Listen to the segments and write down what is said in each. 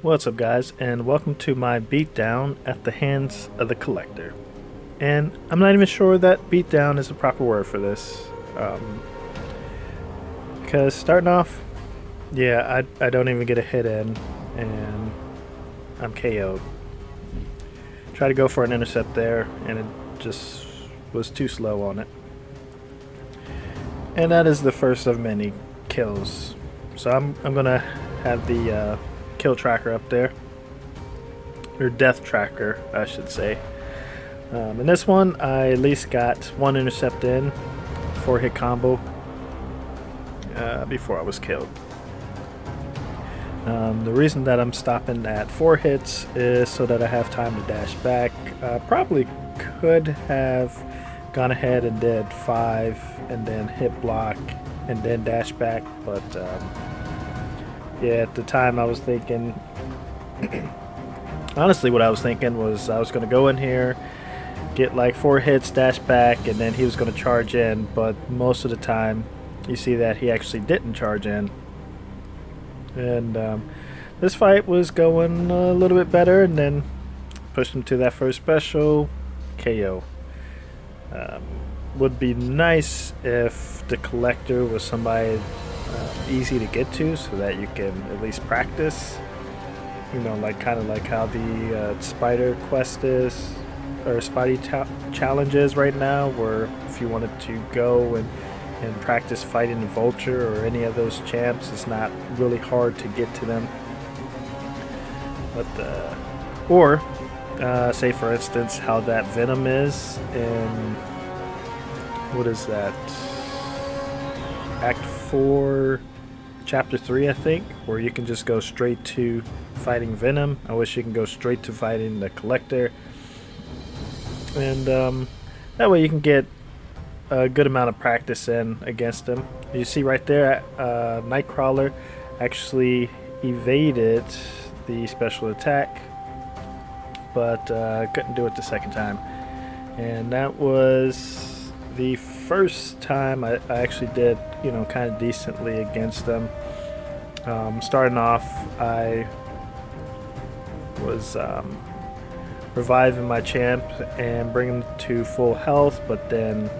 What's up, guys, and welcome to my beatdown at the hands of the collector. And I'm not even sure that beatdown is the proper word for this. Because starting off, yeah, I don't even get a hit in, and I'm KO'd. Try to go for an intercept there, and it just was too slow on it. And that is the first of many kills. So I'm gonna have the kill tracker up there, or death tracker I should say. In this one I at least got one intercept in, 4-hit combo before I was killed. The reason that I'm stopping at 4 hits is so that I have time to dash back. Probably could have gone ahead and did 5 and then hit block and then dash back, but yeah, at the time I was thinking, honestly what I was thinking was I was going to go in here, get like 4 hits, dash back, and then he was going to charge in, but most of the time you see that he actually didn't charge in. And this fight was going a little bit better, and then pushed him to that first special, KO. Would be nice if the collector was somebody easy to get to, so that you can at least practice. You know, like kind of like how the spider quest is, or Spidey challenge is right now, where if you wanted to go and practice fighting the Vulture or any of those champs, it's not really hard to get to them. But or say for instance how that Venom is in, what is that, Act 4, Chapter 3, I think, where you can just go straight to fighting Venom. I wish you can go straight to fighting the Collector, and that way you can get a good amount of practice in against him. You see right there, Nightcrawler actually evaded the special attack, but couldn't do it the second time. And that was the first time I actually did, you know, kind of decently against them. Starting off, I was reviving my champ and bringing him to full health, but then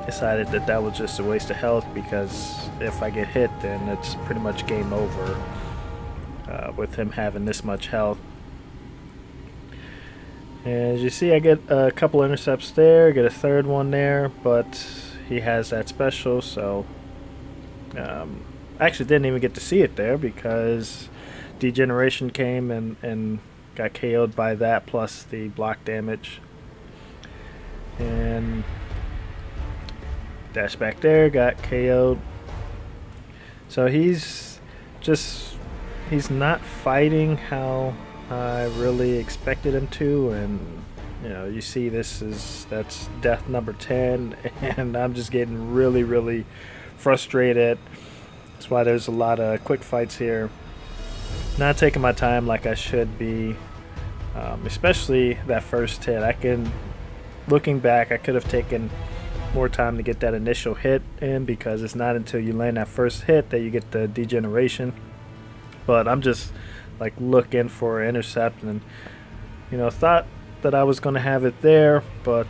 decided that that was just a waste of health, because if I get hit, then it's pretty much game over with him having this much health. And as you see, I get a couple intercepts there, get a third one there, but he has that special, so I actually didn't even get to see it there because Degeneration came and got KO'd by that, plus the block damage. And dash back there, got KO'd. So he's not fighting how I really expected him to, and you know, you see that's death number 10, and I'm just getting really frustrated. That's why there's a lot of quick fights here, not taking my time like I should be, especially that first hit. Looking back, I could have taken more time to get that initial hit in, because it's not until you land that first hit that you get the degeneration. But I'm just like looking for an intercept, and you know, thought that I was going to have it there, but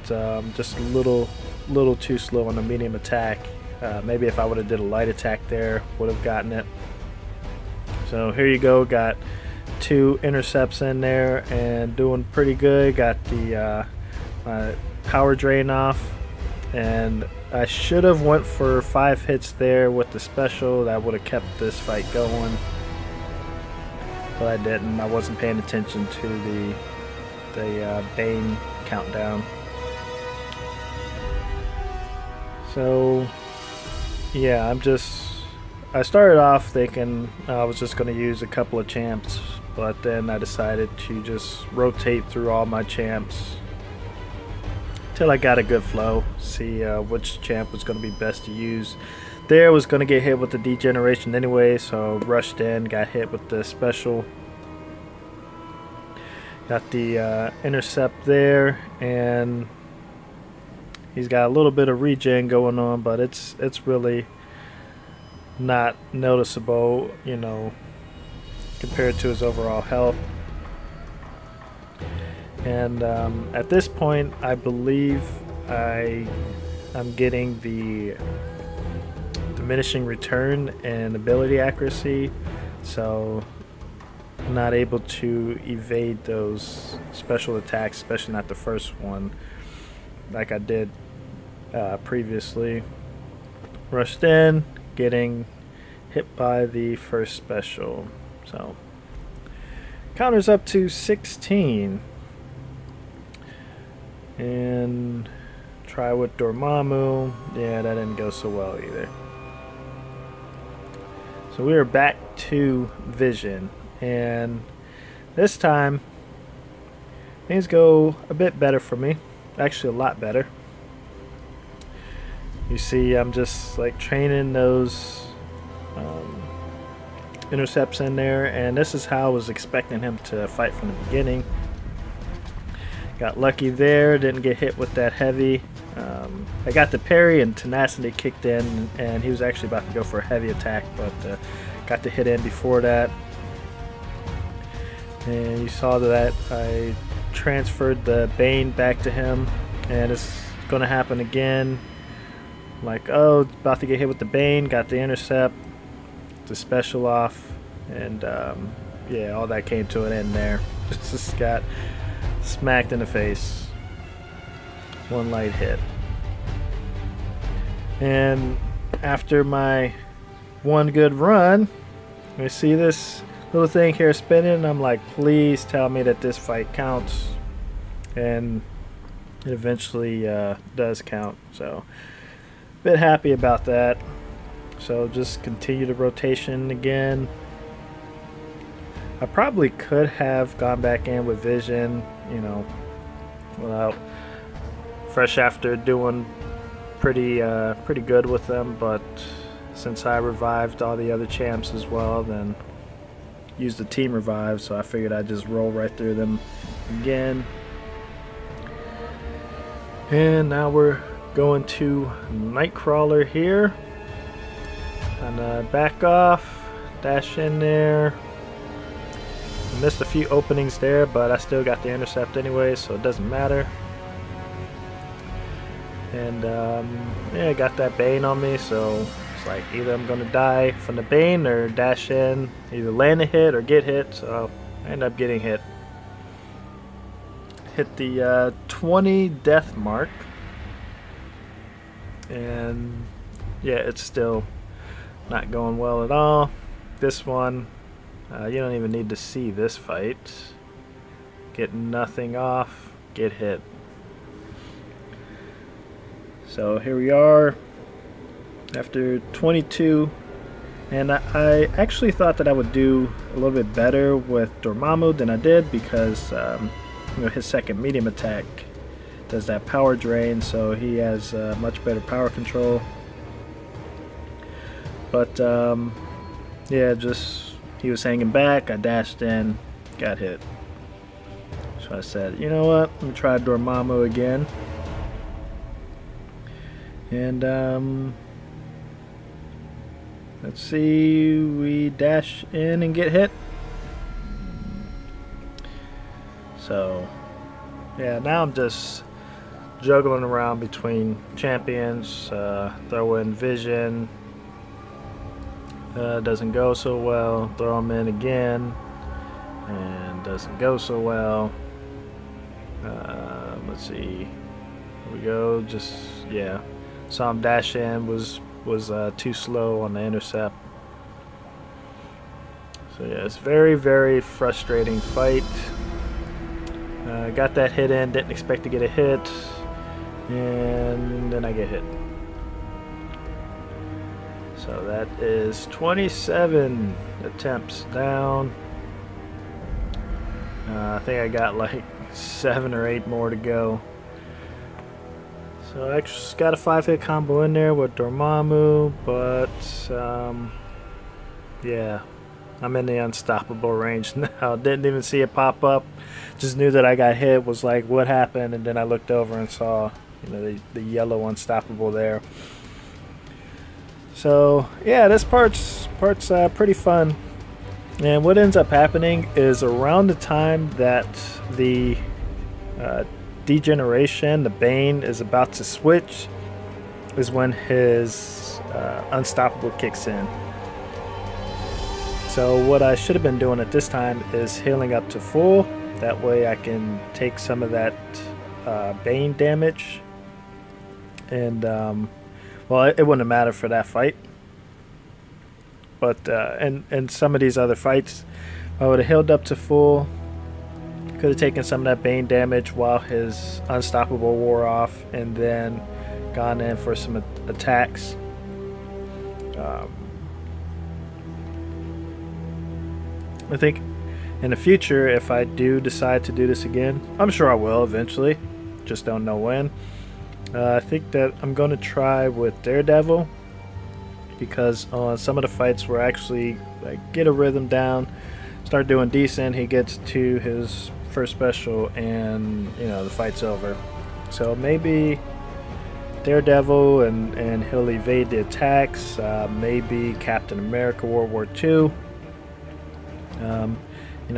just a little too slow on the medium attack. Maybe if I would have did a light attack there, would have gotten it. So here you go, got 2 intercepts in there and doing pretty good. Got the power drain off, and I should have went for 5 hits there with the special. That would have kept this fight going, but I didn't. I wasn't paying attention to the Bane countdown. So yeah, I started off thinking I was just going to use a couple of champs, but then I decided to just rotate through all my champs till I got a good flow, see which champ was going to be best to use. There was going to get hit with the degeneration anyway, so rushed in, got hit with the special, got the intercept there, and he's got a little bit of regen going on, but it's really not noticeable, you know, compared to his overall health. And at this point, I believe I'm getting the diminishing return and ability accuracy, so I'm not able to evade those special attacks, especially not the first one like I did previously. Rushed in, getting hit by the first special, so counters up to 16. And try with Dormammu. Yeah, that didn't go so well either. So we are back to Vision, and this time things go a bit better for me. Actually, a lot better. You see, I'm just like training those intercepts in there, and this is how I was expecting him to fight from the beginning. Got lucky there, didn't get hit with that heavy. I got the parry and tenacity kicked in, and he was actually about to go for a heavy attack, but got the hit in before that. And you saw that I transferred the Bane back to him, and it's going to happen again. Like, oh, about to get hit with the Bane, got the intercept, the special off, and yeah, all that came to an end there. Just got smacked in the face. One light hit. And after my one good run, I see this little thing here spinning. I'm like, please tell me that this fight counts. And it eventually does count. So, a bit happy about that. So just continue the rotation again. I probably could have gone back in with Vision, you know, without fresh after doing pretty good with them, but since I revived all the other champs as well, then used the team revive, so I figured I'd just roll right through them again. And now we're going to Nightcrawler here. And back off, dash in there. Missed a few openings there, but I still got the intercept anyway, so it doesn't matter. And yeah, I got that Bane on me, so it's like either I'm gonna die from the Bane or dash in, either land a hit or get hit. So I end up getting hit. Hit the 20 death mark, and yeah, it's still not going well at all. This one, you don't even need to see this fight. Get nothing off, get hit. So here we are after 22, and I actually thought that I would do a little bit better with Dormammu than I did, because you know, his second medium attack does that power drain, so he has much better power control. But yeah, just he was hanging back, I dashed in, got hit. So I said, you know what, let me try Dormammu again. And let's see, we dash in and get hit. So yeah, now I'm just juggling around between champions, throw in Vision, doesn't go so well, throw him in again, and doesn't go so well. Let's see, here we go, just, yeah. Saw him dash in, was too slow on the intercept. So yeah, it's very, very frustrating fight. Got that hit in, didn't expect to get a hit, and then I get hit. So that is 27 attempts down. I think I got like 7 or 8 more to go. So I just got a 5-hit combo in there with Dormammu, but yeah, I'm in the unstoppable range now. Didn't even see it pop up. Just knew that I got hit, was like, what happened? And then I looked over and saw, you know, the yellow unstoppable there. So yeah, this part's pretty fun. And what ends up happening is around the time that the degeneration, the Bane, is about to switch, is when his Unstoppable kicks in. So what I should have been doing at this time is healing up to full. That way I can take some of that Bane damage. And, well, it wouldn't have mattered for that fight. But in some of these other fights, I would have healed up to full. Could have taken some of that Bane damage while his Unstoppable wore off, and then gone in for some attacks. I think in the future, if I do decide to do this again, I'm sure I will eventually, just don't know when. I think that I'm going to try with Daredevil, because on some of the fights where I actually get a rhythm down, start doing decent, he gets to his first special and the fight's over. So maybe Daredevil and he'll evade the attacks. Maybe Captain America World War II.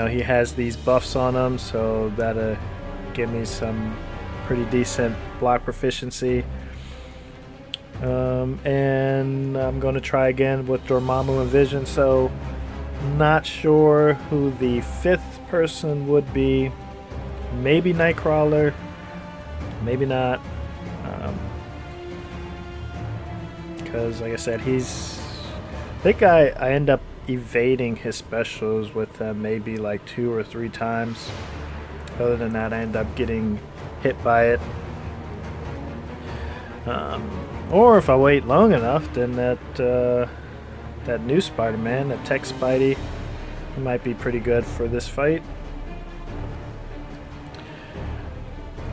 He has these buffs on him, so that'll give me some pretty decent block proficiency. And I'm going to try again with Dormammu and Vision. So not sure who the fifth person would be. Maybe Nightcrawler, maybe not, because like I said, I think I end up evading his specials with him maybe like 2 or 3 times. Other than that, I end up getting hit by it. Or if I wait long enough, then that new Spider-Man, that Tech Spidey, might be pretty good for this fight.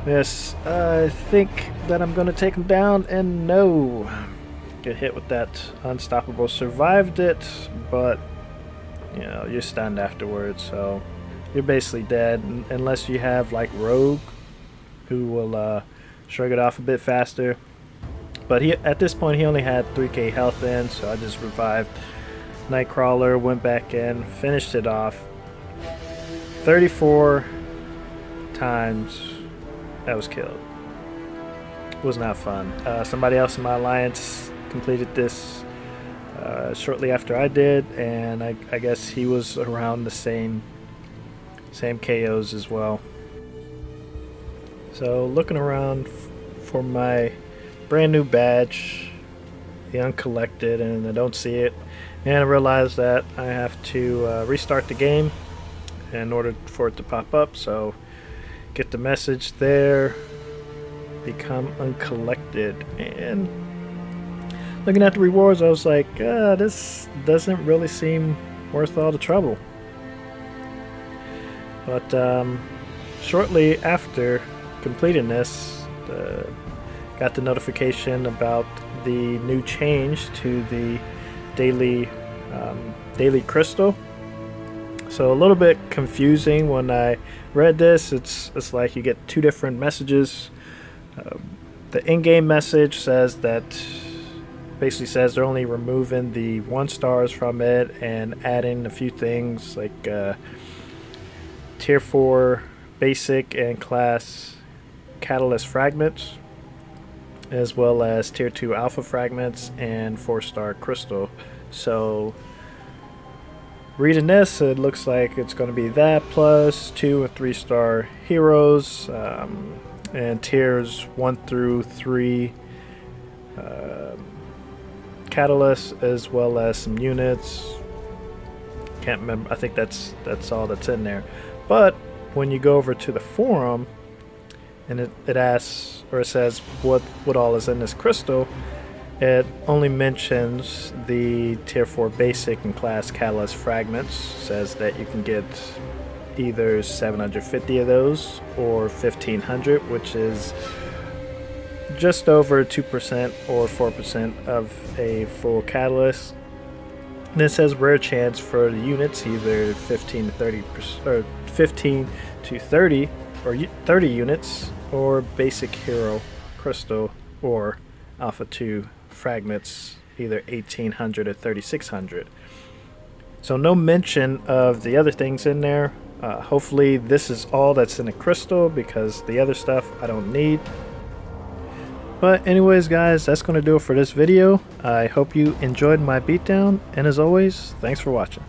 Yes, I think that I'm going to take him down, and no. Get hit with that Unstoppable. Survived it, but you're stunned afterwards, so you're basically dead unless you have like Rogue, who will shrug it off a bit faster. But at this point he only had 3k health in, so I just revived Nightcrawler, went back in, finished it off. 34 times I was killed. It was not fun. Somebody else in my alliance completed this shortly after I did, and I guess he was around the same KOs as well. So looking around for my brand new badge, the Uncollected, and I don't see it, and I realized that I have to restart the game in order for it to pop up. So get the message there, become Uncollected, and looking at the rewards, I was like, this doesn't really seem worth all the trouble. But shortly after completing this, got the notification about the new change to the daily crystal. So a little bit confusing when I read this. It's like you get 2 different messages. The in-game message says that basically says they're only removing the 1 stars from it and adding a few things like tier 4 basic and class catalyst fragments, as well as tier 2 alpha fragments and 4-star crystal. So reading this, it looks like it's going to be that plus 2 and 3-star heroes, and tiers 1 through 3 catalysts, as well as some units. Can't remember. I think that's all that's in there. But when you go over to the forum, and it asks, or it says what all is in this crystal, it only mentions the tier 4 basic and class catalyst fragments. Says that you can get either 750 of those or 1500, which is just over 2% or 4% of a full catalyst. And it says rare chance for the units, either 15 to 30 or 15 to 30 or 30 units, or basic hero crystal or alpha 2 fragments, either 1800 or 3600. So no mention of the other things in there. Hopefully this is all that's in a crystal, because the other stuff I don't need. But anyways guys, that's going to do it for this video. I hope you enjoyed my beatdown, and as always, thanks for watching.